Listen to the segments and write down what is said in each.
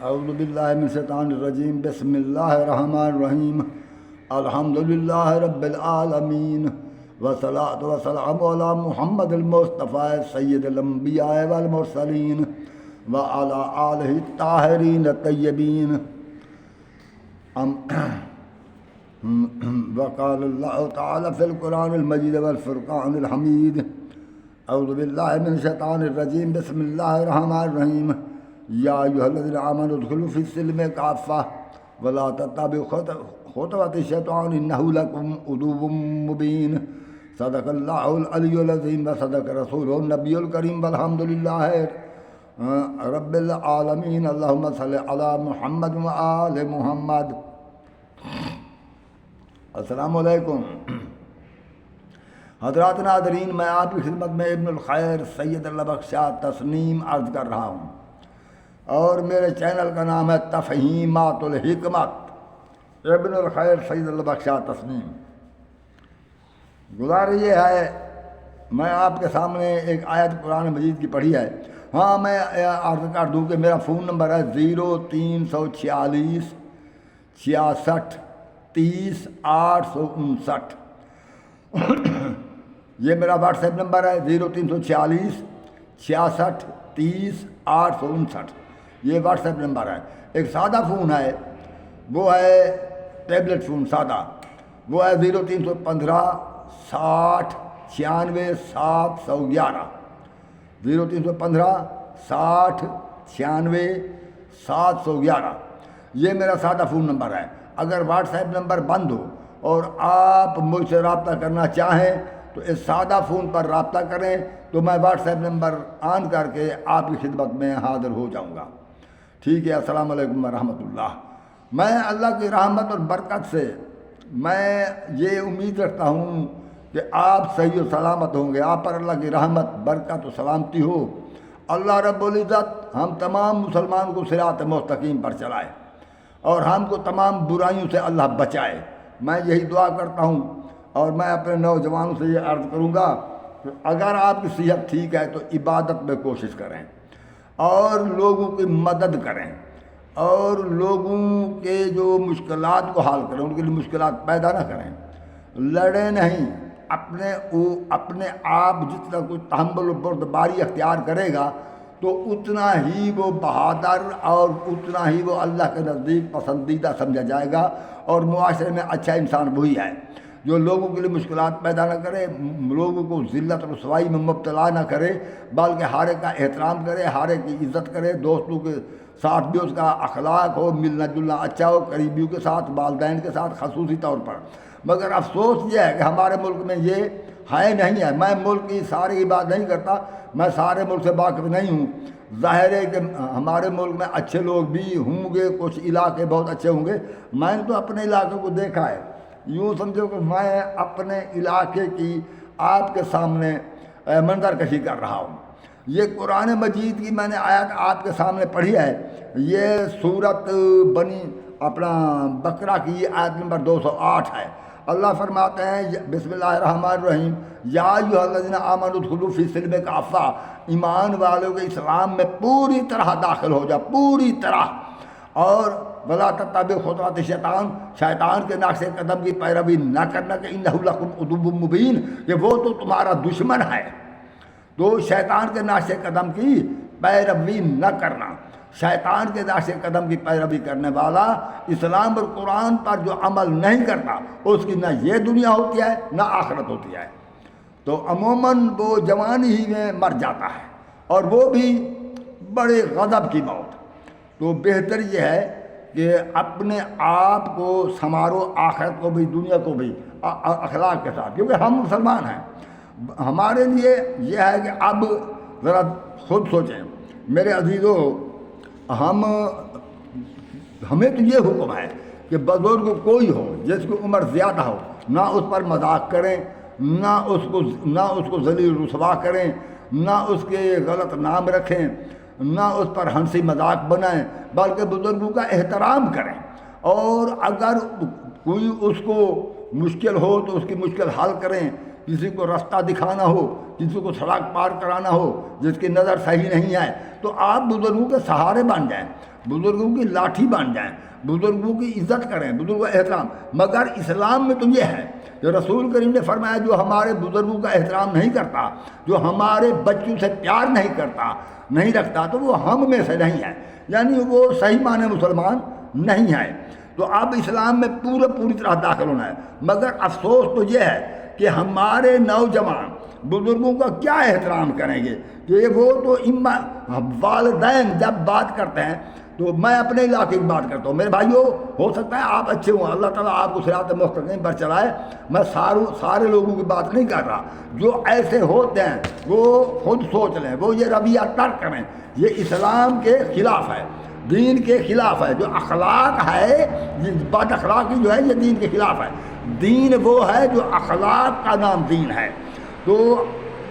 اعوذ باللہ من الشیطان الرجیم بسم اللہ الرحمن الرحیم الحمدللہ رب العالمین والصلاۃ والسلام علی محمد المصطفیٰ سید الانبیاء والمرسلین وعلی آلہ الطاہرین الطیبین وقال اللہ تعالی فی القرآن المجید والفرقان الحمید اعوذ باللہ من الشیطان الرجیم بسم اللہ الرحمن الرحیم یا ایھا الذین آمنوا ادخلوا فی السلم کافۃ ولا تتبعوا خطوات الشیطان انہ لکم عدو مبین صدق اللہ العلی العظیم وصدق رسولہ النبی الکریم والحمد للہ رب العالمین اللہم صل علی محمد وآل محمد۔ السلام علیکم حضرات ناظرین، میں آپ کی خدمت میں ابن الخیر سید اللہ بخشا تسنیم عرض کر رہا ہوں، اور میرے چینل کا نام ہے تفہیمات الحکمت ابن الخیر سید اللہ بخشا تسنیم۔ گزارش یہ ہے، میں آپ کے سامنے ایک آیت قرآن مجید کی پڑھی ہے۔ ہاں، میں عرض کر دوں کہ میرا فون نمبر ہے 0346 66 30 859۔ یہ میرا واٹس ایپ نمبر ہے 0346 66 30 859۔ یہ واٹس ایپ نمبر ہے۔ ایک سادہ فون ہے، وہ ہے ٹیبلٹ فون سادہ، وہ ہے 0315 60 96 711 0315 60 96 711۔ یہ میرا سادہ فون نمبر ہے۔ اگر واٹس ایپ نمبر بند ہو اور آپ مجھ سے رابطہ کرنا چاہیں تو اس سادہ فون پر رابطہ کریں، تو میں واٹس ایپ نمبر آن کر کے آپ کی خدمت میں حاضر ہو جاؤں گا۔ ٹھیک ہے، السلام علیکم ورحمۃ اللہ۔ میں اللہ کی رحمت اور برکت سے میں یہ امید رکھتا ہوں کہ آپ صحیح و سلامت ہوں گے، آپ پر اللہ کی رحمت برکت و سلامتی ہو۔ اللہ رب العزت ہم تمام مسلمان کو صراط مستقیم پر چلائے اور ہم کو تمام برائیوں سے اللہ بچائے۔ میں یہی دعا کرتا ہوں، اور میں اپنے نوجوانوں سے یہ عرض کروں گا کہ اگر آپ کی صحت ٹھیک ہے تو عبادت میں کوشش کریں اور لوگوں کی مدد کریں اور لوگوں کے جو مشکلات کو حل کریں، ان کے لیے مشکلات پیدا نہ کریں، لڑیں نہیں۔ اپنے آپ جتنا کچھ تحمل و بردباری اختیار کرے گا تو اتنا ہی وہ بہادر اور اتنا ہی وہ اللہ کے نزدیک پسندیدہ سمجھا جائے گا، اور معاشرے میں اچھا انسان وہی ہے جو لوگوں کے لیے مشکلات پیدا نہ کرے، لوگوں کو ذلت اور رسوائی میں مبتلا نہ کرے، بلکہ ہر ایک کا احترام کرے، ہر ایک کی عزت کرے، دوستوں کے ساتھ بھی اس کا اخلاق ہو، ملنا جلنا اچھا ہو، قریبیوں کے ساتھ، والدین کے ساتھ خصوصی طور پر۔ مگر افسوس یہ ہے کہ ہمارے ملک میں یہ ہے نہیں ہے۔ میں ملک کی ساری کی بات نہیں کرتا، میں سارے ملک سے واقف نہیں ہوں۔ ظاہر ہے کہ ہمارے ملک میں اچھے لوگ بھی ہوں گے، کچھ علاقے بہت اچھے ہوں گے۔ میں نے تو اپنے علاقے کو دیکھا ہے، یوں سمجھو کہ میں اپنے علاقے کی آپ کے سامنے منظر کشی کر رہا ہوں۔ یہ قرآن مجید کی میں نے آیت آپ کے سامنے پڑھی ہے، یہ سورت بنی بقرہ کی یہ آیت نمبر 208 ہے۔ اللہ فرماتے ہیں بسم اللہ الرحمن الرحیم، یا ایھا الذین آمنوا ادخلوا فی السلم کافۃ، ایمان والوں کے اسلام میں پوری طرح داخل ہو جا، پوری طرح، اور ولا تتبعوا خطوات الشیطان، شیطان کے نقش قدم کی پیروی نہ کرنا کہ انہ لکم عدو مبین، کہ وہ تو تمہارا دشمن ہے، تو شیطان کے نقش قدم کی پیروی نہ کرنا۔ شیطان کے نقش قدم کی پیروی کرنے والا اسلام اور قرآن پر جو عمل نہیں کرتا، اس کی نہ یہ دنیا ہوتی ہے نہ آخرت ہوتی ہے، تو عموماً وہ جوانی ہی میں مر جاتا ہے، اور وہ بھی بڑے غضب کی موت۔ تو بہتر یہ ہے کہ اپنے آپ کو سنوارو، آخرت کو بھی دنیا کو بھی اخلاق کے ساتھ، کیونکہ ہم مسلمان ہیں۔ ہمارے لیے یہ ہے کہ اب ذرا خود سوچیں میرے عزیزو، ہمیں تو یہ حکم ہے کہ بزرگ کوئی ہو جس کی عمر زیادہ ہو، نہ اس پر مذاق کریں، نہ اس کو ذلیل رسوا کریں، نہ اس کے غلط نام رکھیں، نہ اس پر ہنسی مذاق بنائیں، بلکہ بزرگوں کا احترام کریں، اور اگر کوئی اس کو مشکل ہو تو اس کی مشکل حل کریں۔ کسی کو راستہ دکھانا ہو، کسی کو سڑک پار کرانا ہو، جس کی نظر صحیح نہیں ہے، تو آپ بزرگوں کے سہارے بن جائیں۔ بزرگوں کی لاٹھی بن جائیں، بزرگوں کی عزت کریں، بزرگوں کا احترام۔ مگر اسلام میں تو یہ ہے کہ رسول کریم نے فرمایا جو ہمارے بزرگوں کا احترام نہیں کرتا، جو ہمارے بچوں سے پیار نہیں کرتا، نہیں رکھتا، تو وہ ہم میں سے نہیں ہے، یعنی وہ صحیح معنی مسلمان نہیں ہے۔ تو اب اسلام میں پوری طرح داخل ہونا ہے۔ مگر افسوس تو یہ ہے کہ ہمارے نوجوان بزرگوں کا کیا احترام کریں گے کہ وہ تو والدین جب بات کرتے ہیں، تو میں اپنے علاقے کی بات کرتا ہوں، میرے بھائیوں ہو سکتا ہے آپ اچھے ہوں، اللہ تعالیٰ آپ کو صراط مستقیم پر چلائے، میں سارے لوگوں کی بات نہیں کر رہا، جو ایسے ہوتے ہیں وہ خود سوچ لیں، وہ یہ رویہ ترک کریں، یہ اسلام کے خلاف ہے، دین کے خلاف ہے۔ جو اخلاق ہے، بد اخلاقی جو ہے یہ دین کے خلاف ہے۔ دین وہ ہے جو اخلاق کا نام دین ہے۔ تو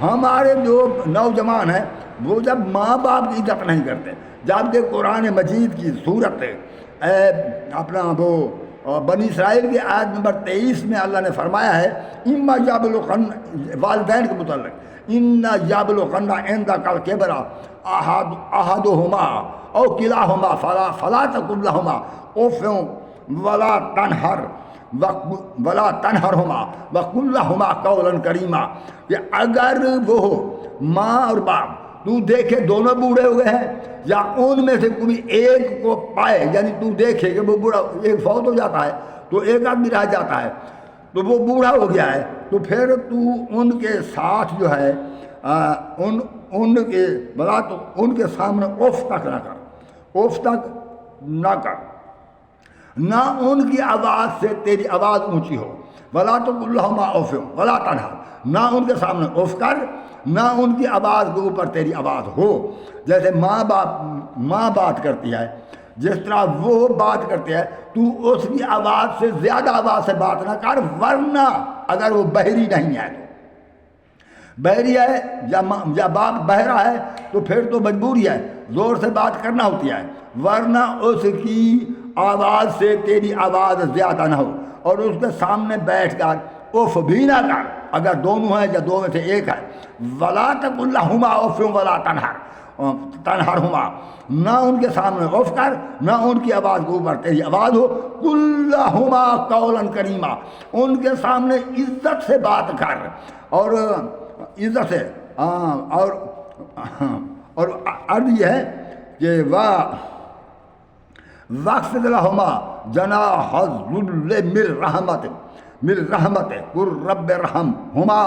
ہمارے جو نوجوان ہیں وہ جب ماں باپ کی عزت نہیں کرتے، جبکہ قرآن مجید کی صورت اپنا وہ بنی اسرائیل کی آیت نمبر 23 میں اللہ نے فرمایا ہے اما یبلغن، والدین کے متعلق، ان یبلغن عندک الکبر احدہما او کلاہما فلا تقل لہما اف ولا تنہرہما وقل لہما قولا کریما، کہ اگر وہ ماں اور باپ تو دیکھے دونوں بوڑھے ہوئے ہیں، یا ان میں سے کوئی ایک کو پائے، یعنی تو دیکھے کہ وہ بوڑھا، ایک فوت ہو جاتا ہے تو ایک آدمی رہ جاتا ہے، تو وہ بوڑھا ہو گیا ہے، تو پھر تو ان کے ساتھ جو ہے ان کے سامنے اف تک نہ کر، اف تک نہ کر، نہ ان کی آواز سے تیری آواز اونچی ہو، ولا تقل لہما اف ولا تنہر، نہ ان کے سامنے اف کر، نہ ان کی آواز کے اوپر تیری آواز ہو۔ جیسے ماں بات کرتی ہے، جس طرح وہ بات کرتے ہیں، تو اس کی آواز سے زیادہ آواز سے بات نہ کر، ورنہ اگر وہ بہری نہیں ہے تو بہری ہے یا باپ بہرا ہے تو پھر تو مجبوری ہے، زور سے بات کرنا ہوتی ہے، ورنہ اس کی آواز سے تیری آواز زیادہ نہ ہو، اور اس کے سامنے بیٹھ کر اف بھی نہ کر، اگر دونوں ہیں یا دو میں سے ایک ہے، ولا تقل لہما اف ولا تنہرہما، نہ ان کے سامنے اف کر، نہ ان کی آواز کے اوپر تیری آواز ہو، قل لہما قولا کریما، ان کے سامنے عزت سے بات کر، اور عزت سے، اور عرض یہ ہے کہ وَاخْفِضْ لَهُمَا جَنَاحَ الذُّلِّ مِن رحمت قُل رَّبِّ ارْحَمْهُمَا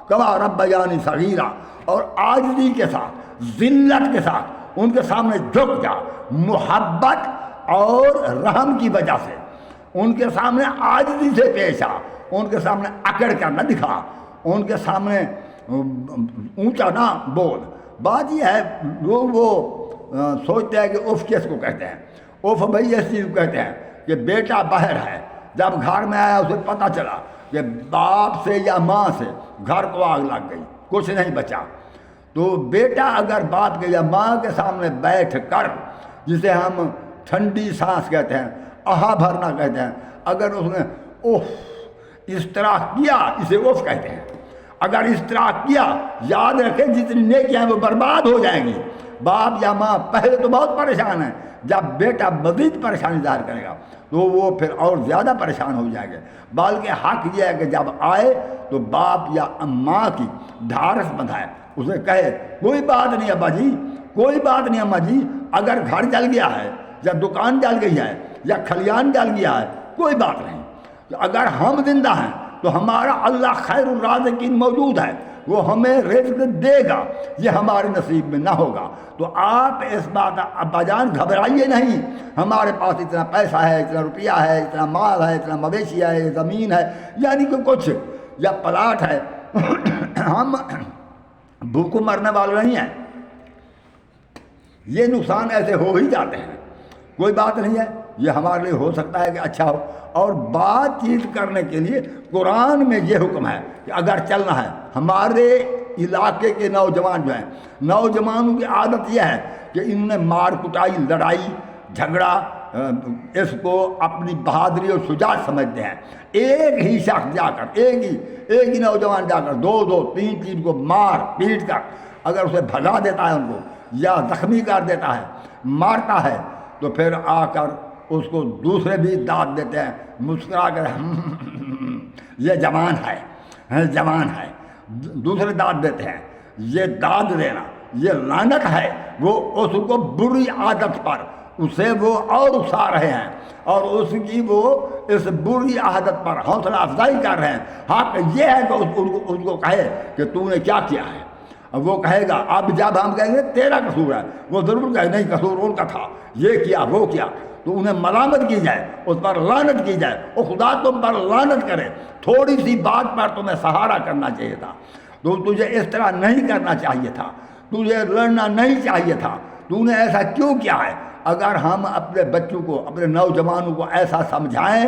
كَمَا رَبَّيَانِي صَغِيرًا، اور عاجزی کے ساتھ، ذلت کے ساتھ ان کے سامنے جھک جا، محبت اور رحم کی وجہ سے ان کے سامنے عاجزی سے پیش آ، ان کے سامنے اکڑ کر نہ دکھا، ان کے سامنے اونچا نہ بول۔ بات یہ ہے لوگ وہ سوچتے ہیں کہ اف کس کو کہتے ہیں، اف بھائی اس چیز کو کہتے ہیں کہ بیٹا باہر ہے، جب گھر میں آیا اسے پتہ چلا کہ باپ سے یا ماں سے گھر کو آگ لگ گئی، کچھ نہیں بچا، تو بیٹا اگر باپ کے یا ماں کے سامنے بیٹھ کر، جسے ہم ٹھنڈی سانس کہتے ہیں، آہا بھرنا کہتے ہیں، اگر اس نے اف اس طرح کیا، اسے اف کہتے ہیں، اگر اس طرح کیا، یاد رکھیں جتنی نیکیاں ہیں وہ برباد ہو جائیں گی۔ باپ یا ماں پہلے تو بہت پریشان ہیں، جب بیٹا مزید پریشانی ظاہر کرے گا تو وہ پھر اور زیادہ پریشان ہو جائیں گے۔ بلکہ حق یہ ہے کہ جب آئے تو باپ یا ماں کی ڈھارس بندھائے، اسے کہے کوئی بات نہیں ابا جی، کوئی بات نہیں اماں جی، اگر گھر جل گیا ہے یا دکان جل گئی ہے یا کھلیان جل گیا ہے کوئی بات نہیں، اگر ہم زندہ ہیں تو ہمارا اللہ خیر الرازقین موجود ہے، وہ ہمیں رزق دے گا، یہ ہمارے نصیب میں نہ ہوگا۔ تو آپ اس بات ابا جان گھبرائیے نہیں، ہمارے پاس اتنا پیسہ ہے، اتنا روپیہ ہے، اتنا مال ہے، اتنا مویشی ہے، زمین ہے، یعنی کہ کچھ یا پلاٹ ہے، ہم بھوکوں مرنے والے نہیں ہیں، یہ نقصان ایسے ہو ہی جاتے ہیں، کوئی بات نہیں ہے، یہ ہمارے لیے ہو سکتا ہے کہ اچھا ہو۔ اور بات چیت کرنے کے لیے قرآن میں یہ حکم ہے کہ اگر چلنا ہے، ہمارے علاقے کے نوجوان جو ہیں، نوجوانوں کی عادت یہ ہے کہ انہوں نے مار کٹائی، لڑائی جھگڑا اس کو اپنی بہادری اور شجاعت سمجھتے ہیں۔ ایک ہی شخص جا کر، ایک ہی نوجوان جا کر دو تین کو مار پیٹ کر اگر اسے بھگا دیتا ہے ان کو، یا زخمی کر دیتا ہے، مارتا ہے، تو پھر آ کر اس کو دوسرے بھی داد دیتے ہیں، مسکرا کر یہ جوان ہے، جوان ہے، دوسرے داد دیتے ہیں۔ یہ داد دینا، یہ لعنت ہے، وہ اس کو بری عادت پر اسے وہ اور اکسا رہے ہیں، اور اس کی وہ اس بری عادت پر حوصلہ افزائی کر رہے ہیں۔ حق یہ ہے کہ اس کو کہے کہ تو نے کیا کیا ہے۔ اب وہ کہے گا، اب جب ہم کہیں گے تیرا قصور ہے، وہ ضرور کہے نہیں قصور ان کا تھا، یہ کیا وہ کیا، تو انہیں ملامت کی جائے، اس پر لعنت کی جائے، اور خدا تم پر لعنت کرے۔ تھوڑی سی بات پر تمہیں سہارا کرنا چاہیے تھا، تو تجھے اس طرح نہیں کرنا چاہیے تھا، تجھے لڑنا نہیں چاہیے تھا، تو نے ایسا کیوں کیا ہے۔ اگر ہم اپنے بچوں کو، اپنے نوجوانوں کو ایسا سمجھائیں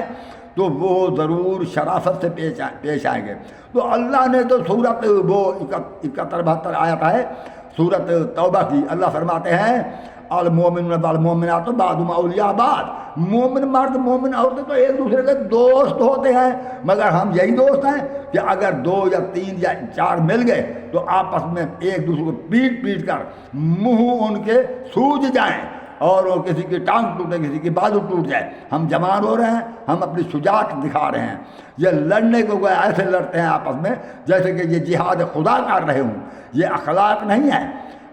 تو وہ ضرور شرافت سے پیش آئیں گے۔ تو اللہ نے تو سورت وہ 71-72 آیت ہے سورت توبہ کی، اللہ فرماتے ہیں المومن والمومنات بعضهم اولیاء بعض، مومن مرد مومن عورتیں تو ایک دوسرے کے دوست ہوتے ہیں، مگر ہم یہی دوست ہیں کہ اگر 2 یا 3 یا 4 مل گئے تو آپس میں ایک دوسرے کو پیٹ پیٹ کر منہ ان کے سوج جائیں، اور وہ کسی کی ٹانگ ٹوٹے، کسی کی بازو ٹوٹ جائے۔ ہم جوان ہو رہے ہیں، ہم اپنی شجاعت دکھا رہے ہیں، یہ لڑنے کو ایسے لڑتے ہیں آپس میں جیسے کہ یہ جہاد خدا کر رہے ہوں۔ یہ اخلاق نہیں ہے۔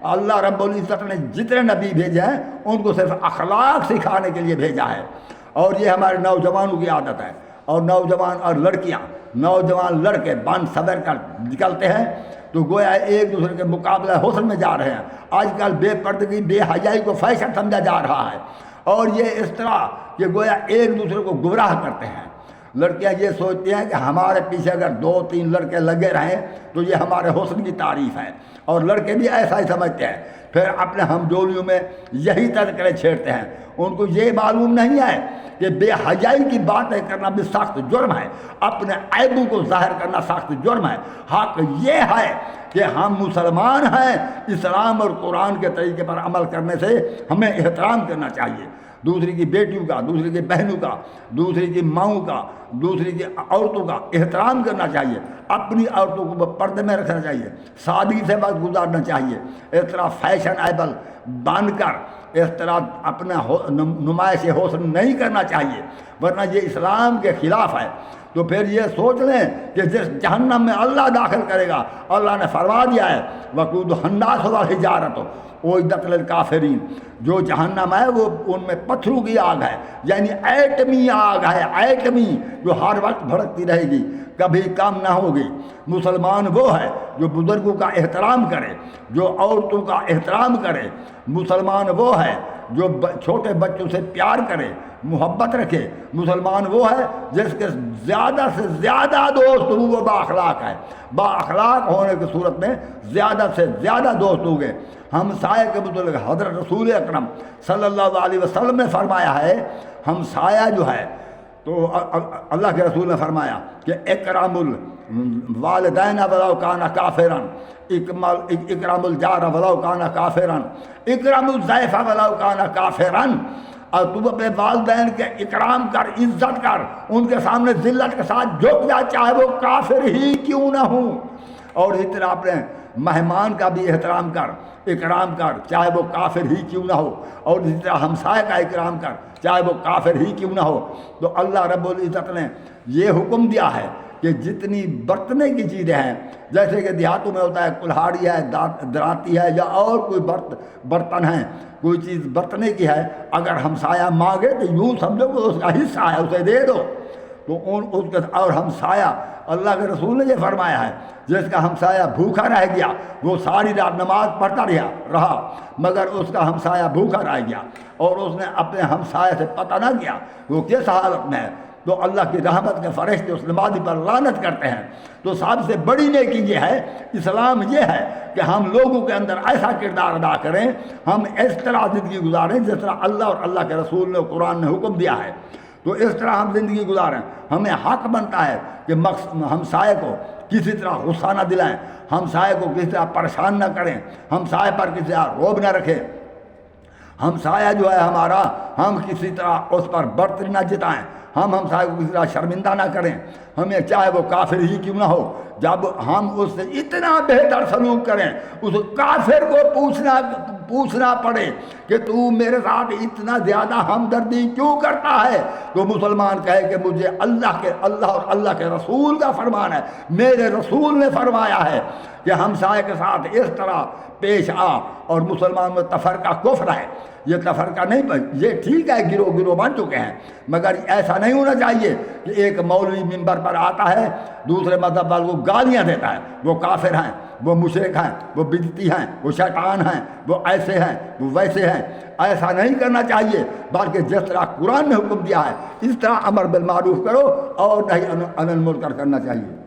اللہ رب العزت نے جتنے نبی بھیجے ہیں ان کو صرف اخلاق سکھانے کے لیے بھیجا ہے، اور یہ ہمارے نوجوانوں کی عادت ہے۔ اور نوجوان اور لڑکیاں، نوجوان لڑکے بن سبر کر نکلتے ہیں تو گویا ایک دوسرے کے مقابلہ حسن میں جا رہے ہیں۔ آج کل بے پردگی، بے حیائی کو فیشن سمجھا جا رہا ہے، اور یہ اس طرح کہ گویا ایک دوسرے کو گمراہ کرتے ہیں۔ لڑکیاں یہ سوچتی ہیں کہ ہمارے پیچھے اگر 2-3 لڑکے لگے رہیں تو یہ ہمارے حسن کی تعریف ہے، اور لڑکے بھی ایسا ہی سمجھتے ہیں، پھر اپنے ہمجولیوں میں یہی تذکرے چھیڑتے ہیں۔ ان کو یہ معلوم نہیں ہے کہ بے حیائی کی باتیں کرنا بھی سخت جرم ہے، اپنے عیبوں کو ظاہر کرنا سخت جرم ہے۔ حق یہ ہے کہ ہم مسلمان ہیں، اسلام اور قرآن کے طریقے پر عمل کرنے سے ہمیں احترام کرنا چاہیے، دوسری کی بیٹیوں کا، دوسری کی بہنوں کا، دوسری کی ماؤں کا، دوسری کی عورتوں کا احترام کرنا چاہیے، اپنی عورتوں کو پردے میں رکھنا چاہیے، سادگی سے وقت گزارنا چاہیے، اس طرح فیشن ایبل بن کر اس طرح اپنا نمائش حسن نہیں کرنا چاہیے، ورنہ یہ اسلام کے خلاف ہے۔ تو پھر یہ سوچ لیں کہ جس جہنم میں اللہ داخل کرے گا، اللہ نے فرما دیا ہے وقودھا الناس والحجارۃ اعدت للکافرین، جو جہنم ہے وہ ان میں پتھروں کی آگ ہے، یعنی ایٹمی آگ ہے، ایٹمی، جو ہر وقت بھڑکتی رہے گی، کبھی کم نہ ہوگی۔ مسلمان وہ ہے جو بزرگوں کا احترام کرے، جو عورتوں کا احترام کرے، مسلمان وہ ہے جو چھوٹے بچوں سے پیار کرے، محبت رکھے، مسلمان وہ ہے جس کے زیادہ سے زیادہ دوست ہوں وہ با اخلاق ہے۔ با اخلاق ہونے کی صورت میں زیادہ سے زیادہ دوست ہوں گے۔ ہم سایہ کے بزرگ حضرت رسول اکرم صلی اللہ علیہ وسلم نے فرمایا ہے، ہم سایہ جو ہے تو اللہ کے رسول نے فرمایا کہ اکرام الوالدین ولو کان کافرا، اکرام الجار ولو کان کافرا، اکرام الضیف ولو کان کافرا، اور تم اپنے والدین کے اکرام کر، عزت کر، ان کے سامنے ذلت کے ساتھ جھک جا، چاہے وہ کافر ہی کیوں نہ ہوں۔ اور اس طرح اپنے مہمان کا بھی احترام کر، اکرام کر، چاہے وہ کافر ہی کیوں نہ ہو، اور اسی طرح ہمسائے کا اکرام کر، چاہے وہ کافر ہی کیوں نہ ہو۔ تو اللہ رب العزت نے یہ حکم دیا ہے کہ جتنی برتنے کی چیزیں ہیں، جیسے کہ دیہاتوں میں ہوتا ہے کلہاڑی ہے، دراتی ہے، یا اور کوئی برتن ہیں، کوئی چیز برتنے کی ہے، اگر ہمسایہ مانگے تو یوں سمجھو کہ اس کا حصہ ہے، اسے دے دو۔ تو اس کے اور ہمسایہ، اللہ کے رسول نے یہ فرمایا ہے جس کا ہمسایہ بھوکا رہ گیا، وہ ساری رات نماز پڑھتا رہا مگر اس کا ہمسایہ بھوکا رہ گیا، اور اس نے اپنے ہمسایہ سے پتہ نہ کیا وہ کس حالت میں ہے، تو اللہ کی رحمت کے فرشتے اس نمازی پر لعنت کرتے ہیں۔ تو سب سے بڑی نیکی یہ ہے، اسلام یہ ہے کہ ہم لوگوں کے اندر ایسا کردار ادا کریں، ہم اس طرح زندگی گزاریں جس طرح اللہ اور اللہ کے رسول نے، قرآن نے حکم دیا ہے، تو اس طرح ہم زندگی گزاریں۔ ہمیں حق بنتا ہے کہ ہمسائے کو کسی طرح غصہ نہ دلائیں، ہمسائے کو کسی طرح پریشان نہ کریں، ہمسائے پر کسی طرح روب نہ رکھیں، ہمسایہ جو ہے ہمارا، ہم کسی طرح اس پر برتری نہ جتائیں، ہم ہمسائے کو کسی طرح شرمندہ نہ کریں، ہمیں چاہے وہ کافر ہی کیوں نہ ہو، جب ہم اس سے اتنا بہتر سلوک کریں، اس کافر کو پوچھنا پڑے کہ تو میرے ساتھ اتنا زیادہ ہمدردی کیوں کرتا ہے، تو مسلمان کہے کہ مجھے اللہ اور اللہ کے رسول کا فرمان ہے، میرے رسول نے فرمایا ہے کہ ہمسائے کے ساتھ اس طرح پیش آ، اور مسلمان میں تفرقہ کفر ہے، یہ تفرقہ نہیں، یہ ٹھیک ہے گروہ بن چکے ہیں، مگر ایسا نہیں ہونا چاہیے کہ ایک مولوی منبر پر آتا ہے دوسرے مذہب والوں کو گالیاں دیتا ہے، وہ کافر ہیں، وہ مشرک ہیں، وہ بدعتی ہیں، وہ شیطان ہیں، وہ ایسے ہیں، وہ ویسے ہیں، ایسا نہیں کرنا چاہیے، بلکہ جس طرح قرآن نے حکم دیا ہے اس طرح امر بالمعروف کرو اور نہیں عن المنکر کرنا چاہیے۔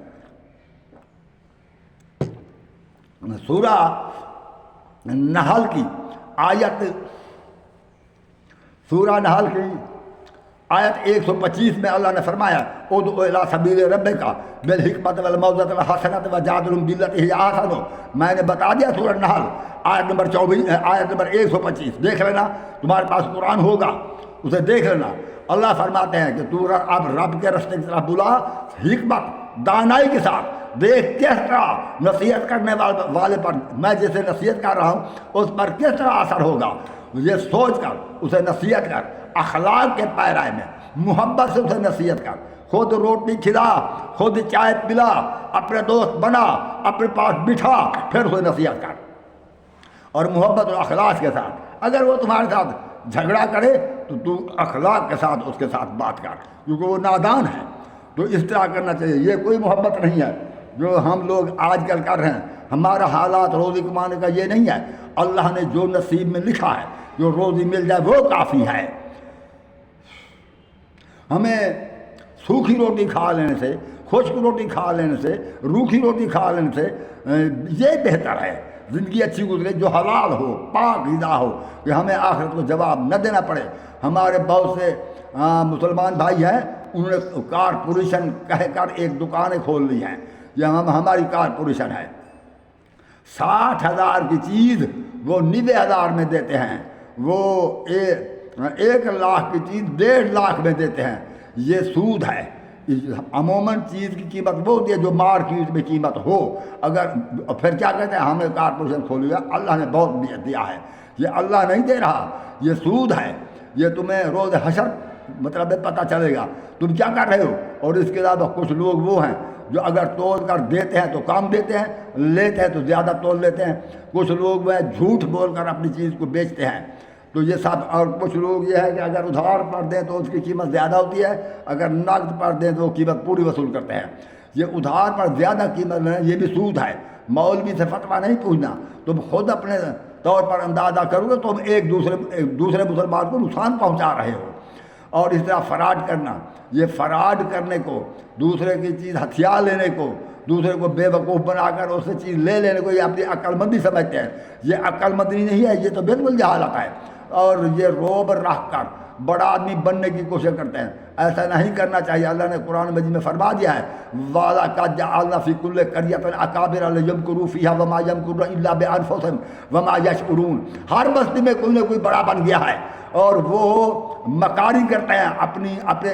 سورہ نحل کی آیت 125 میں اللہ نے فرمایا ادعو الی سبیل ربک بالحکمت والموعظۃ الحسنۃ وجادلھم باللتی ہی احسن، میں نے بتا دیا سورہ نحل آیت نمبر 125 دیکھ لینا، تمہارے پاس قرآن ہوگا اسے دیکھ لینا۔ اللہ فرماتے ہیں کہ تو اب رب کے رستے کی طرف بلا، حکمت دانائی کے ساتھ، دیکھ کس طرح نصیحت کرنے والے پر، میں جسے نصیحت کر رہا ہوں اس پر کس طرح اثر ہوگا، یہ سوچ کر اسے نصیحت کر، اخلاق کے پیرائے میں محبت سے اسے نصیحت کر، خود روٹی کھلا، خود چائے پلا، اپنے دوست بنا، اپنے پاس بٹھا، پھر اسے نصیحت کر، اور محبت اور اخلاق کے ساتھ۔ اگر وہ تمہارے ساتھ جھگڑا کرے تو تو اخلاق کے ساتھ اس کے ساتھ بات کر، کیونکہ وہ نادان ہے، تو اس طرح کرنا چاہیے۔ یہ کوئی محبت نہیں ہے جو ہم لوگ آج کل کر رہے ہیں، ہمارا حالات روزی کمانے کا یہ نہیں ہے، اللہ نے جو نصیب میں لکھا ہے، جو روزی مل جائے وہ کافی ہے۔ ہمیں سوکھی روٹی کھا لینے سے، خشک روٹی کھا لینے سے، روکھی روٹی کھا لینے سے یہ بہتر ہے زندگی اچھی گزرے جو حلال ہو، پاک غذا ہو، کہ ہمیں آخرت کو جواب نہ دینا پڑے۔ ہمارے بہت سے مسلمان بھائی ہیں، انہوں نے کارپوریشن کہہ کر ایک دکانیں کھول لی ہیں، یہ ہماری کارپوریشن ہے، 60,000 کی چیز وہ 90,000 میں دیتے ہیں، وہ 1 لاکھ کی چیز 1.5 لاکھ میں دیتے ہیں، یہ سود ہے۔ عموماً چیز کی قیمت وہ ہوتی ہے جو مارکیٹ میں قیمت ہو، اگر پھر کیا کہتے ہیں ہمیں کارپوریشن کھولی ہے، اللہ نے بہت دیا ہے، یہ اللہ نہیں دے رہا، یہ سود ہے، یہ تمہیں روز حشر مطلب پتہ چلے گا تم کیا کر رہے ہو۔ اور اس کے علاوہ کچھ لوگ وہ ہیں جو اگر تول کر دیتے ہیں تو کم دیتے ہیں، لیتے ہیں تو زیادہ تول لیتے ہیں، کچھ لوگ وہ جھوٹ بول کر اپنی چیز کو بیچتے ہیں، تو یہ سب، اور کچھ لوگ یہ ہے کہ اگر ادھار پر دیں تو اس کی قیمت زیادہ ہوتی ہے، اگر نقد پر دیں تو وہ قیمت پوری وصول کرتے ہیں۔ یہ ادھار پر زیادہ قیمت لینا یہ بھی سود ہے، مولوی سے فتویٰ نہیں پوچھنا، تم خود اپنے طور پر اندازہ کرو گے تو تم ایک دوسرے مسلمان کو نقصان پہنچا رہے ہو۔ اور اس طرح فراڈ کرنا، یہ فراڈ کرنے کو، دوسرے کی چیز ہتھیار لینے کو، دوسرے کو بے وقوف بنا کر اس سے چیز لے لینے کو یہ اپنی عقل مندی سمجھتے ہیں، یہ عقل مندی نہیں ہے، یہ تو بالکل جہالت ہے، اور یہ روب رکھ کر بڑا آدمی بننے کی کوشش کرتے ہیں، ایسا نہیں کرنا چاہیے۔ اللہ نے قرآن مجید میں فرما دیا ہے وَلَقَدْ جَعَلْنَا فِي كُلِّ قَرْيَةٍ أَكَابِرَ لِيَمْكُرُوا فِيهَا وَمَا يَمْكُرُونَ إِلَّا بِأَنفُسِهِمْ وَمَا يَشْعُرُونَ۔ ہر بستی میں کوئی نہ کوئی بڑا بن گیا ہے اور وہ مکاری کرتے ہیں اپنے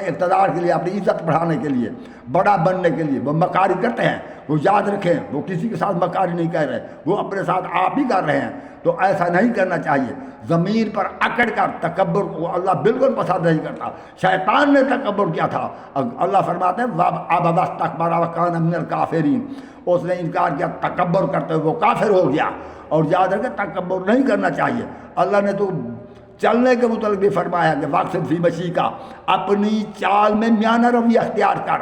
اقتدار کے لیے، اپنی عزت بڑھانے کے لیے، بڑا بننے کے لیے وہ مکاری کرتے ہیں۔ وہ یاد رکھیں وہ کسی کے ساتھ مکاری نہیں کر رہے، وہ اپنے ساتھ آپ ہی کر رہے ہیں، تو ایسا نہیں کرنا چاہیے۔ ضمیر پر اکڑ کر تکبر کو اللہ بالکل پسند نہیں کرتا، شیطان نے تکبر کیا تھا، اللہ فرماتے ہیں اب واستکبر وکان من الکافرین، اس نے انکار کیا تکبر کرتے ہوئے وہ کافر ہو گیا۔ اور یاد رکھیں تکبر نہیں کرنا چاہیے۔ اللہ نے تو چلنے کے متعلق بھی فرمایا کہ واقصد فی مشی کا، اپنی چال میں میانہ رویہ اختیار کر،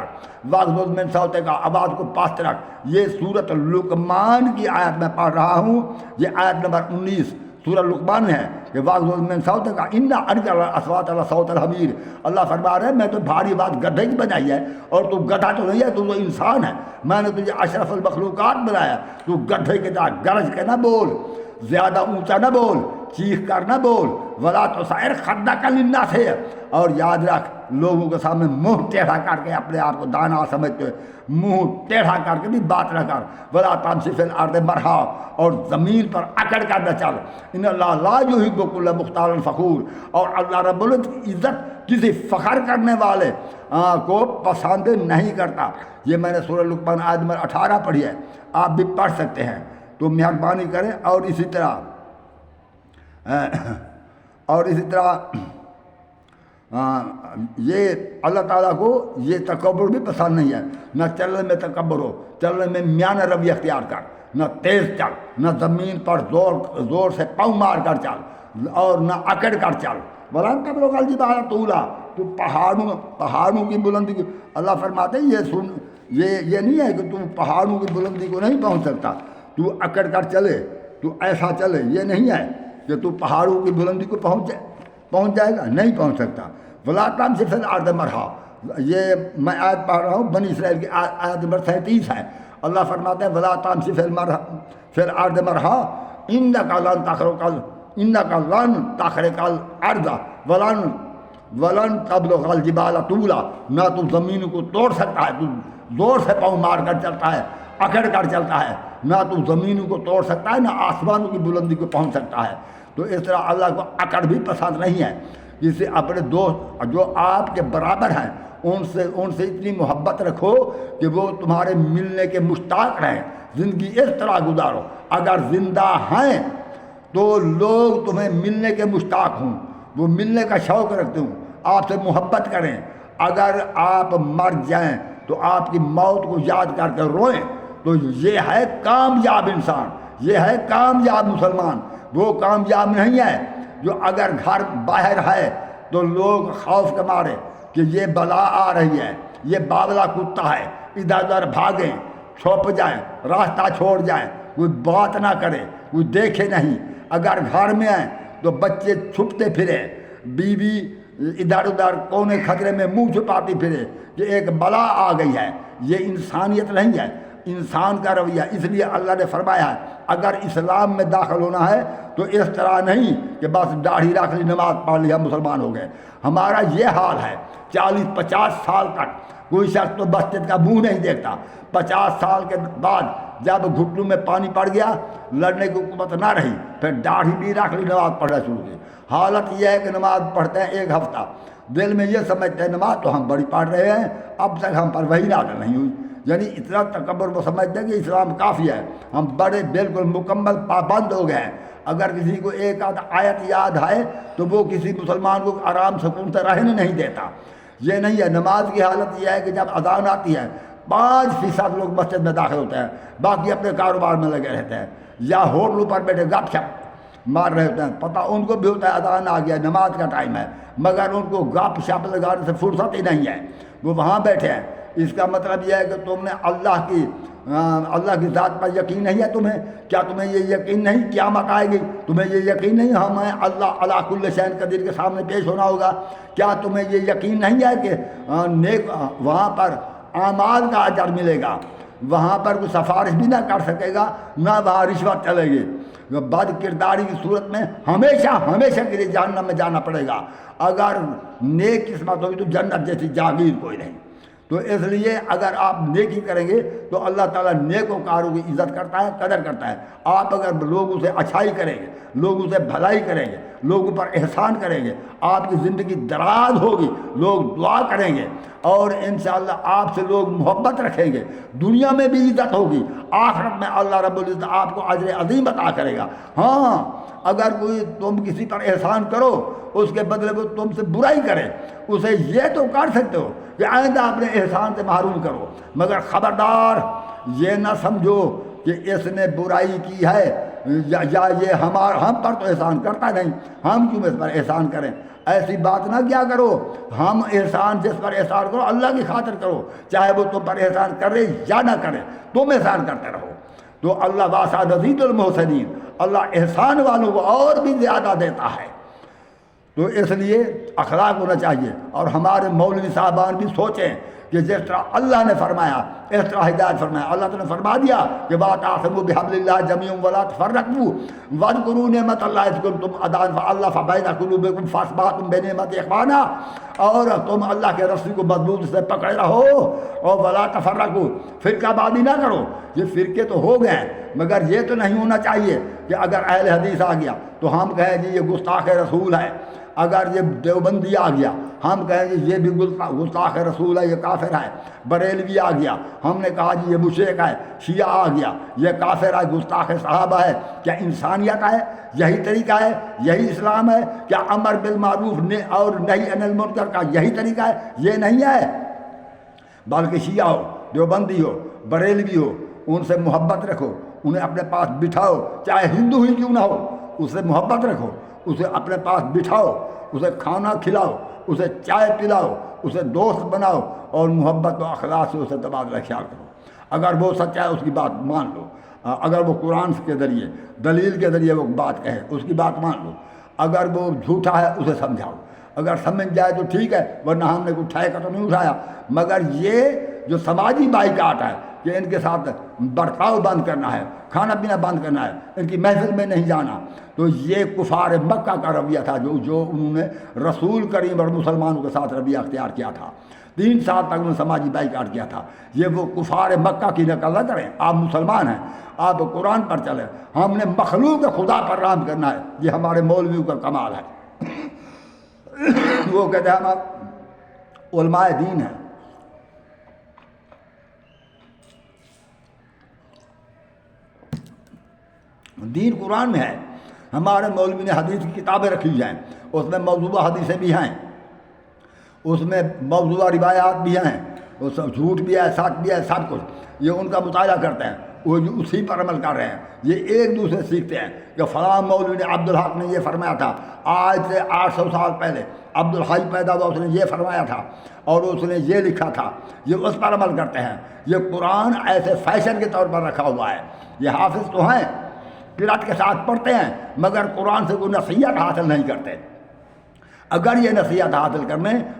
واغضض من صوتک کا، آواز کو پست رکھ۔ یہ سورۃ لقمان کی آیت میں پڑھ رہا ہوں، یہ آیت نمبر 19 سورہ لقمان ہے کہ واغضض من صوتک کا ان انکر الاصوات لصوت الحمیر۔ اللہ فرما رہے ہیں میں تو بھاری بات گدھے کی بنائی ہے، اور تو گدھا تو نہیں ہے، تو انسان ہے، میں نے تجھے اشرف المخلوقات بنایا، تو گدھے کے ساتھ گرج کے نہ بول۔ زیادہ اونچا نہ بول، چیخ کر نہ بول، ولا تصعر خدک للناس ہے، اور یاد رکھ لوگوں کے سامنے منہ ٹیڑھا کر کے اپنے آپ کو دانا سمجھتے منہ ٹیڑھا کر کے بھی بات نہ کر، ولا تمشی فی الارض مرحا، اور زمین پر اکڑ کر نہ چل، ان اللہ لا یحب کل مختال فخور، اور اللہ رب العزت کسی فخر کرنے والے کو پسند نہیں کرتا۔ یہ میں نے سورہ لقمان آیت نمبر 18 پڑھی ہے، آپ بھی پڑھ سکتے ہیں، تو مہربانی کریں۔ اور اسی طرح یہ اللہ تعالیٰ کو یہ تکبر بھی پسند نہیں ہے، نہ چلنے میں تکبر ہو، چلنے میں میانہ رویہ اختیار کر، نہ تیز چل، نہ زمین پر زور سے پاؤں مار کر چل، اور نہ اکڑ کر چل، بلان تبلغ الجبال طولا، تو پہاڑوں کی بلندی کو اللہ فرماتے ہیں یہ نہیں ہے کہ تم پہاڑوں کی بلندی کو نہیں پہنچ سکتا، تو اکڑ کر چلے، تو ایسا چلے، یہ نہیں ہے کہ تو پہاڑوں کی بلندی کو پہنچ جائے گا، نہیں پہنچ سکتا۔ ولا تمشی فی الارض مرحا، یہ میں آیت پڑھ رہا ہوں، بنی اسرائیل کی آیت نمبر 37 ہے۔ اللہ فرماتے ہیں ولا تمشی فی الارض مرحا انک لن تخرق الارض ولن تبلغ الجبال طولا، نہ تو زمین کو توڑ سکتا ہے، تو زور سے پاؤں مار کر چلتا ہے، اکڑ کر چلتا ہے، نہ تو زمین کو توڑ سکتا ہے، نہ آسمانوں کی بلندی کو پہنچ سکتا ہے۔ تو اس طرح اللہ کو اکڑ بھی پسند نہیں ہے۔ جسے اپنے دوست جو آپ کے برابر ہیں ان سے اتنی محبت رکھو کہ وہ تمہارے ملنے کے مشتاق رہیں، زندگی اس طرح گزارو، اگر زندہ ہیں تو لوگ تمہیں ملنے کے مشتاق ہوں، وہ ملنے کا شوق رکھتے ہوں، آپ سے محبت کریں۔ اگر آپ مر جائیں تو آپ کی موت کو یاد کر کے روئیں، تو یہ ہے کامیاب انسان، یہ ہے کامیاب مسلمان۔ وہ کامیاب نہیں ہے جو اگر گھر باہر ہے تو لوگ خوف کے مارے کہ یہ بلا آ رہی ہے، یہ باولا کتا ہے، ادھر ادھر بھاگیں، چھپ جائیں، راستہ چھوڑ جائیں، کوئی بات نہ کرے، کوئی دیکھے نہیں۔ اگر گھر میں آئیں تو بچے چھپتے پھرے، بیوی ادھر ادھر کونے خطرے میں منہ چھپاتی پھرے کہ ایک بلا آ گئی ہے۔ یہ انسانیت نہیں ہے، انسان کا رویہ۔ اس لیے اللہ نے فرمایا ہے اگر اسلام میں داخل ہونا ہے تو اس طرح نہیں کہ بس داڑھی رکھ لی، نماز پڑھ لی، ہم مسلمان ہو گئے۔ ہمارا یہ حال ہے، 40-50 سال تک کوئی شخص تو مسجد کا منہ نہیں دیکھتا، 50 سال کے بعد جب گھٹنوں میں پانی پڑ گیا، لڑنے کی قوت نہ رہی، پھر داڑھی بھی رکھ لی، نماز پڑھنا شروع کی۔ حالت یہ ہے کہ نماز پڑھتے ہیں 1 ہفتہ، دل میں یہ سمجھتے ہیں نماز تو ہم بڑی پڑھ رہے ہیں، اب تک ہم پر وہی نازل نہیں ہوئی۔ یعنی اتنا تکبر وہ سمجھتے ہیں کہ اسلام کافی ہے، ہم بڑے بالکل مکمل پابند ہو گئے ہیں۔ اگر کسی کو ایک آدھ آیت یاد ہے تو وہ کسی مسلمان کو آرام سکون سے رہنے نہیں دیتا۔ یہ نہیں ہے۔ نماز کی حالت یہ ہے کہ جب اذان آتی ہے 5% لوگ مسجد میں داخل ہوتے ہیں، باقی اپنے کاروبار میں لگے رہتے ہیں، یا ہوٹلوں پر بیٹھے گپ شپ مار رہے ہوتے ہیں۔ پتہ ان کو بھی ہوتا ہے اذان آ گیا، نماز کا ٹائم ہے، مگر ان کو گپ شپ لگانے سے فرصت ہی نہیں ہے، وہ وہاں بیٹھے ہیں۔ اس کا مطلب یہ ہے کہ تم نے اللہ کی ذات پر یقین نہیں ہے تمہیں؟ کیا تمہیں یہ یقین نہیں قیامت آئے گی؟ تمہیں یہ یقین نہیں ہمیں اللہ علی کل شیء قدیر کے سامنے پیش ہونا ہوگا؟ کیا تمہیں یہ یقین نہیں ہے کہ نیک وہاں پر اعمال کا اجر ملے گا، وہاں پر کوئی سفارش بھی نہ کر سکے گا، نہ وہاں رشوت چلے گی؟ بد کرداری کی صورت میں ہمیشہ کے لیے جہنم میں جانا پڑے گا۔ اگر نیک قسمت ہوگی تو جنت جیسی جاگیر کوئی نہیں۔ تو اس لیے اگر آپ نیکی کریں گے تو اللہ تعالیٰ نیکوکاروں کی عزت کرتا ہے، قدر کرتا ہے۔ آپ اگر لوگوں سے اچھائی کریں گے، لوگوں سے بھلائی کریں گے، لوگوں پر احسان کریں گے، آپ کی زندگی دراز ہوگی، لوگ دعا کریں گے، اور انشاءاللہ آپ سے لوگ محبت رکھیں گے، دنیا میں بھی عزت ہوگی، آخرت میں اللہ رب العزت آپ کو اجر عظیم عطا کرے گا۔ ہاں، اگر کوئی تم کسی پر احسان کرو، اس کے بدلے وہ تم سے برائی کرے، اسے یہ تو کر سکتے ہو کہ آئندہ اپنے احسان سے محروم کرو، مگر خبردار یہ نہ سمجھو کہ اس نے برائی کی ہے یا یہ ہم پر تو احسان کرتا نہیں، ہم کیوں اس پر احسان کریں؟ ایسی بات نہ کیا کرو۔ ہم احسان جس پر احسان کرو اللہ کی خاطر کرو، چاہے وہ تم پر احسان کرے یا نہ کرے، تم احسان کرتے رہو۔ تو اللہ واسع رزید المحسنین، اللہ احسان والوں کو اور بھی زیادہ دیتا ہے۔ تو اس لیے اخلاق ہونا چاہیے، اور ہمارے مولوی صاحبان بھی سوچیں کہ کہ جس طرح اللہ نے فرمایا اس طرح ہدایت فرمایا۔ اللہ تعالیٰ نے فرما دیا کہ واعتصموا بحبل اللہ جميعا ولا تفرقوا واذکروا نعمت اللہ اذ کنتم اعداء فالف بین قلوبکم فاصبحتم بنعمتہ اخوانا، اور تم اللہ کے رسول کو مضبوط سے پکڑے رہو اور ولا تفرقوا، فرقہ بازی نہ کرو۔ یہ فرقے تو ہو گئے مگر یہ تو نہیں ہونا چاہیے کہ اگر اہل حدیث آ گیا تو ہم کہیں جی یہ گستاخ رسول ہے، اگر یہ دیوبندی آ گیا ہم کہیں جی یہ بھی گستاخ رسول ہے، یہ کافر ہے۔ بریلوی آ گیا ہم نے کہا جی یہ مشرک ہے۔ شیعہ آ گیا یہ کافر ہے، گستاخ صحابہ ہے۔ کیا انسانیت ہے؟ یہی طریقہ ہے؟ یہی اسلام ہے؟ کیا امر بالمعروف اور نہی عن المنکر کا یہی طریقہ ہے؟ یہ نہیں ہے۔ بلکہ شیعہ ہو، دیوبندی ہو، بریلوی ہو، ان سے محبت رکھو، انہیں اپنے پاس بٹھاؤ، چاہے ہندو ہی کیوں نہ ہو، اس سے محبت رکھو، اسے اپنے پاس بٹھاؤ، اسے کھانا کھلاؤ، اسے چائے پلاؤ، اسے دوست بناؤ اور محبت و اخلاق سے اسے تبادلہ خیال کرو۔ اگر وہ سچا ہے اس کی بات مان لو، اگر وہ قرآن کے ذریعے دلیل کے ذریعے وہ بات کہے اس کی بات مان لو، اگر وہ جھوٹا ہے اسے سمجھاؤ، اگر سمجھ جائے تو ٹھیک ہے، ورنہ ہم نے کوئی ٹھائے کا تو نہیں اٹھایا۔ مگر یہ جو سماجی بائیکاٹ ہے کہ ان کے ساتھ برتاؤ بند کرنا ہے، کھانا پینا بند کرنا ہے، ان کی محفل میں نہیں جانا، تو یہ کفار مکہ کا رویہ تھا جو انہوں نے رسول کریم اور مسلمانوں کے ساتھ رویہ اختیار کیا تھا۔ 3 سال تک انہوں نے سماجی بائیکاٹ کیا تھا۔ یہ وہ کفار مکہ کی نقل نہ کریں۔ آپ مسلمان ہیں، آپ قرآن پر چلیں، ہم نے مخلوق خدا پر رحم کرنا ہے۔ یہ ہمارے مولویوں کا کمال ہے۔ وہ کہتے ہیں ہم علماء دین ہیں۔ دین قرآن میں ہے۔ ہمارے مولوی نے حدیث کی کتابیں رکھی ہیں، اس میں موضوعہ حدیثیں بھی ہیں، اس میں موضوعہ روایات بھی ہیں، اس جھوٹ بھی ہے، سچ بھی ہے، سب کچھ یہ ان کا مطالعہ کرتے ہیں، وہ اسی پر عمل کر رہے ہیں۔ یہ ایک دوسرے سیکھتے ہیں کہ فلاں مولوی نے عبدالحق نے یہ فرمایا تھا، آج سے 800 سال پہلے عبدالحی پیدا ہوا، اس نے یہ فرمایا تھا اور اس نے یہ لکھا تھا، یہ اس پر عمل کرتے ہیں۔ یہ قرآن ایسے فیشن کے طور پر رکھا ہوا ہے۔ یہ حافظ تو ہیں، قرأت کے ساتھ پڑھتے ہیں، مگر قرآن سے کوئی نصیحت حاصل نہیں کرتے۔ اگر یہ نصیحت حاصل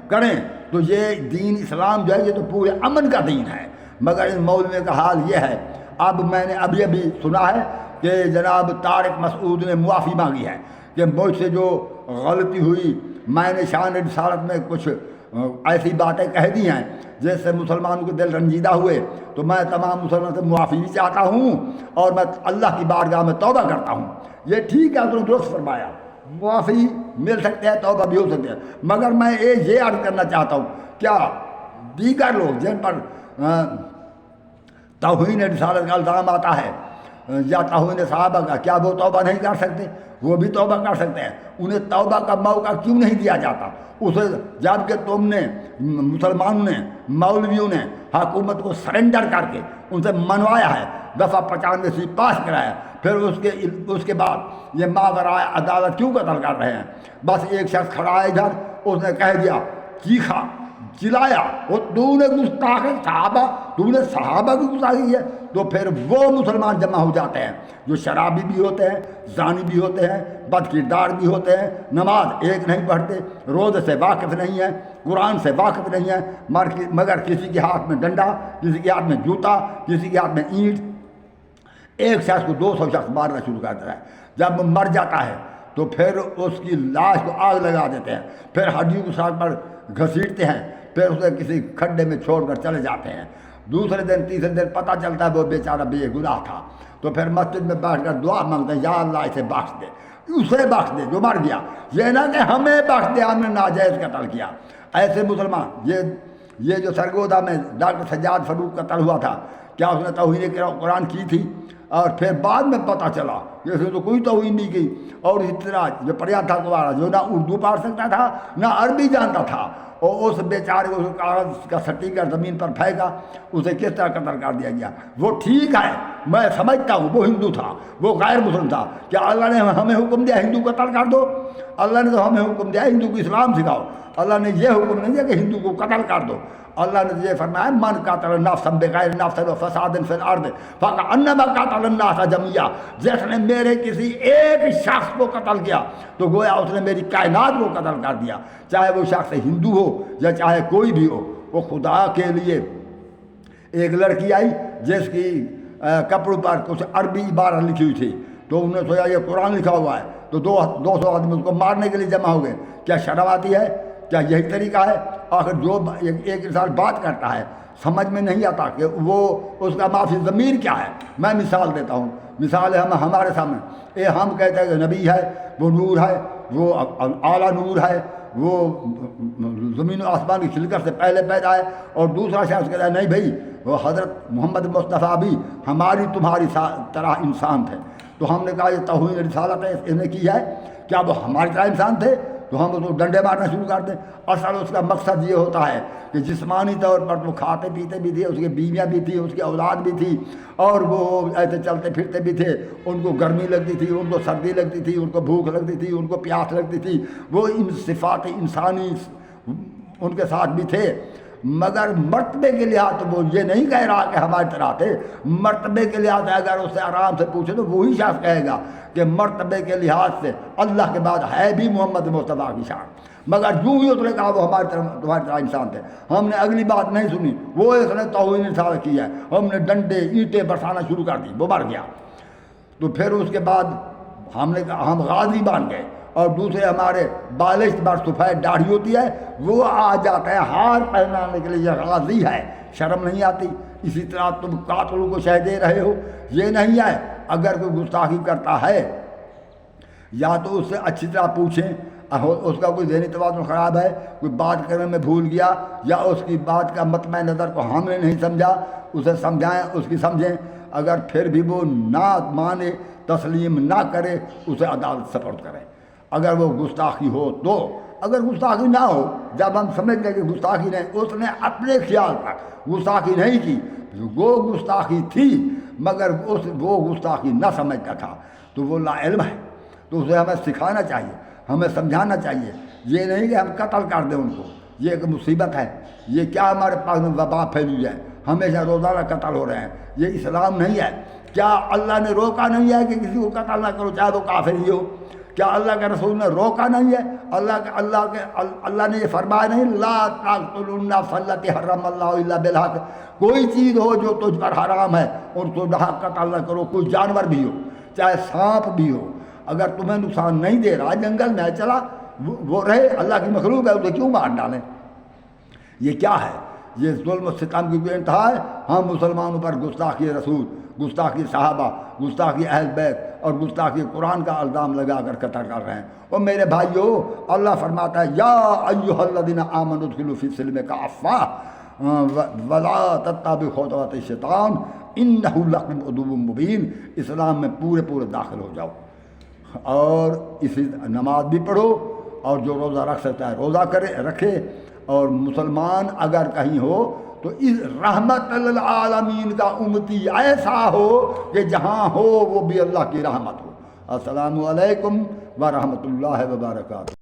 کریں تو یہ دین اسلام جو ہے یہ تو پورے امن کا دین ہے۔ مگر ان مولویوں کا حال یہ ہے۔ اب میں نے ابھی سنا ہے کہ جناب طارق مسعود نے معافی مانگی ہے کہ مجھ سے جو غلطی ہوئی، میں نے شان رسالت میں کچھ ایسی باتیں کہہ دی ہیں جس سے مسلمانوں کے دل رنجیدہ ہوئے، تو میں تمام مسلمانوں سے معافی بھی چاہتا ہوں اور میں اللہ کی بارگاہ میں توبہ کرتا ہوں۔ یہ ٹھیک ہے، انہوں نے درست فرمایا، معافی مل سکتے ہیں، توبہ بھی ہو سکتے ہیں، مگر میں یہ عرض کرنا چاہتا ہوں، کیا دیگر لوگ جن پر توہین رسالت کا الزام آتا ہے یا توہین صحابہ کا، کیا وہ توبہ نہیں کر سکتے؟ وہ بھی توبہ کر سکتے ہیں۔ انہیں توبہ کا موقع کیوں نہیں دیا جاتا؟ اسے جب کہ تم نے مسلمانوں نے، مولویوں نے حکومت کو سرنڈر کر کے ان سے منوایا ہے، دفعہ 95 پاس کرایا، پھر اس کے بعد یہ ماورائے عدالت کیوں قتل کر رہے ہیں؟ بس ایک شخص کھڑا ہے ادھر، اس نے کہہ دیا، چیخا، چلایا، وہ تو نے گستاخ صحابہ، تو نے صحابہ کی گستاخی ہے، تو پھر وہ مسلمان جمع ہو جاتے ہیں جو شرابی بھی ہوتے ہیں، زانی بھی ہوتے ہیں، بد کردار بھی ہوتے ہیں، نماز ایک نہیں پڑھتے، روزے سے واقف نہیں ہیں، قرآن سے واقف نہیں ہیں، مگر کسی کے ہاتھ میں ڈنڈا، کسی کے ہاتھ میں جوتا، کسی کے ہاتھ میں اینٹ، ایک شخص کو 200 شخص مارنا شروع کر دیتا ہے۔ جب وہ مر جاتا ہے تو پھر اس کی لاش کو آگ لگا دیتے ہیں، پھر ہڈیوں کو ساتھ پر گھسیٹتے ہیں، پھر اسے کسی کھڈے میں چھوڑ کر چلے جاتے ہیں۔ دوسرے دن تیسرے دن پتہ چلتا ہے وہ بیچارہ بے گناہ تھا، تو پھر مسجد میں بیٹھ کر دعا مانگتے ہیں، یا اللہ اسے بخش دے، اسے بخش دے جو مر گیا، یہ نہ کہ ہمیں بخش دے ہم نے ناجائز قتل کیا۔ ایسے مسلمان یہ جو سرگودا میں ڈاکٹر سجاد فاروق قتل ہوا تھا، کیا اس نے توہین قرآن کی تھی؟ اور پھر بعد میں پتہ چلا کہ اس نے تو کوئی توہین نہیں کی۔ اور اس طرح جو پریاد تھا دوبارہ، جو نہ اردو پڑھ سکتا تھا نہ عربی جانتا تھا، اور اس بیچارے کو کاغذ کا سٹی کر زمین پر پھینکا، اسے کس طرح قتل کر دیا گیا۔ وہ ٹھیک ہے، میں سمجھتا ہوں وہ ہندو تھا، وہ غیر مسلم تھا، کیا اللہ نے ہمیں حکم دیا ہندو قتل کر دو؟ اللہ نے تو ہمیں حکم دیا ہندو کو اسلام سکھاؤ، اللہ نے یہ حکم نہیں دیا کہ ہندو کو قتل کر دو۔ اللہ نے یہ فرمایا، من قتل نفسا بغیر نفس وفساد فی الارض فکأنما قتل الناس جميعا، جس نے میرے کسی ایک شخص کو قتل کیا تو گویا اس نے میری کائنات کو قتل کر دیا، چاہے وہ شخص ہندو ہو یا چاہے کوئی بھی ہو، وہ خدا کے لیے ایک لڑکی آئی جس کی کپڑوں پر کچھ عربی عبارت لکھی ہوئی تھی، تو انہوں نے سوچا یہ قرآن لکھا ہوا ہے، تو 200 آدمی اس کو مارنے کے لیے جمع ہو گئے۔ کیا شرم آتی ہے؟ کیا یہی طریقہ ہے؟ آخر جو ایک انسان بات کرتا ہے سمجھ میں نہیں آتا کہ وہ اس کا معافی ضمیر کیا ہے۔ میں مثال دیتا ہوں، مثال ہے ہمارے سامنے ہم کہتے ہیں کہ نبی ہے، وہ نور ہے، وہ اعلیٰ نور ہے، وہ زمین و آسمان کی خلقت سے پہلے پیدا ہے، اور دوسرا شخص کہتا ہے نہیں بھائی وہ حضرت محمد مصطفیٰ بھی ہماری تمہاری طرح انسان تھے۔ تو ہم نے کہا یہ توہین رسالت ہے اس نے کی ہے، کیا وہ ہماری طرح انسان تھے؟ تو ہم اس کو ڈنڈے مارنا شروع کر دیں۔ اصل اس کا مقصد یہ ہوتا ہے کہ جسمانی طور پر وہ کھاتے پیتے بھی تھے، اس کی بیویاں بھی تھیں، اس کی اولاد بھی تھی، اور وہ ایسے چلتے پھرتے بھی تھے، ان کو گرمی لگتی تھی، ان کو سردی لگتی تھی، ان کو بھوک لگتی تھی، ان کو پیاس لگتی تھی، وہ ان صفات انسانی ان کے ساتھ بھی تھے، مگر مرتبے کے لحاظ تو وہ یہ نہیں کہہ رہا کہ ہماری طرح تھے۔ مرتبے کے لحاظ سے اگر اس سے آرام سے پوچھے تو وہی شخص کہے گا کہ مرتبے کے لحاظ سے اللہ کے بعد ہے بھی محمد مصطفیٰ کی شان، مگر جو ہی اس نے کہا وہ تمہاری طرح انسان تھے۔ ہم نے اگلی بات نہیں سنی، وہ اس نے توہین رسالت کی ہے، ہم نے ڈنڈے اینٹیں برسانا شروع کر دی، وہ مر گیا۔ تو پھر اس کے بعد ہم غازی بن گئے، اور دوسرے ہمارے بالش بر سفید داڑھی ہوتی ہے، وہ آ جاتا ہے ہار پہنانے کے لیے، یہ غازی ہے، شرم نہیں آتی؟ اسی طرح تم قاتلوں کو شہ دے رہے ہو، یہ نہیں ہے۔ اگر کوئی گستاخی کرتا ہے یا تو اس سے اچھی طرح پوچھیں، اس کا کوئی ذہنی توازن خراب ہے، کوئی بات کرنے میں بھول گیا، یا اس کی بات کا مطمع نظر کو ہم نے نہیں سمجھا، اسے سمجھائیں، اس کی سمجھیں۔ اگر پھر بھی وہ نہ مانے، تسلیم نہ کرے، اسے عدالت سپرد کریں۔ اگر وہ گستاخی ہو تو، اگر گستاخی نہ ہو، جب ہم سمجھ گئے کہ گستاخی نہیں، اس نے اپنے خیال تک گستاخی نہیں کی، وہ گستاخی تھی مگر وہ گستاخی نہ سمجھتا تھا، تو وہ لا علم ہے، تو اسے ہمیں سکھانا چاہیے، ہمیں سمجھانا چاہیے۔ یہ نہیں کہ ہم قتل کر دیں ان کو، یہ ایک مصیبت ہے۔ یہ کیا ہمارے پاس میں وبا پھیلی ہے، ہمیشہ روزانہ قتل ہو رہے ہیں، یہ اسلام نہیں ہے۔ کیا اللہ نے روکا نہیں ہے کہ کسی کو قتل نہ کرو چاہے وہ کافر ہی ہو؟ کیا اللہ کے رسول نے روکا نہیں ہے؟ اللہ نے یہ فرمایا نہیں لا تقتلوا النفس التي حرم اللہ الا بالحق، کوئی چیز ہو جو تجھ پر حرام ہے اور تو بحق قتل نہ کرو، کوئی جانور بھی ہو، چاہے سانپ بھی ہو، اگر تمہیں نقصان نہیں دے رہا، جنگل میں چلا وہ رہے، اللہ کی مخلوق ہے، اسے کیوں مار ڈالیں؟ یہ کیا ہے؟ یہ ظلم و ستم کی کوئی انتہا ہے؟ ہم مسلمانوں پر گستاخی رسول، گستاخی صحابہ، گستاخی اہل بیت اور گستاخی قرآن کا الزام لگا کر قتل کر رہے ہیں۔ اور میرے بھائیو، اللہ فرماتا ہے یا ایھا الذین آمنوا ادخلوا فی السلم کافۃ ولا تتبعوا خطوات الشیطان انہ لکم عدو مبین، اسلام میں پورے داخل ہو جاؤ، اور اسی نماز بھی پڑھو، اور جو روزہ رکھ سکتا ہے روزہ رکھے، اور مسلمان اگر کہیں ہو تو اس رحمت للعالمین کا امتی ایسا ہو کہ جہاں ہو وہ بھی اللہ کی رحمت ہو۔ السلام علیکم ورحمۃ اللہ وبرکاتہ۔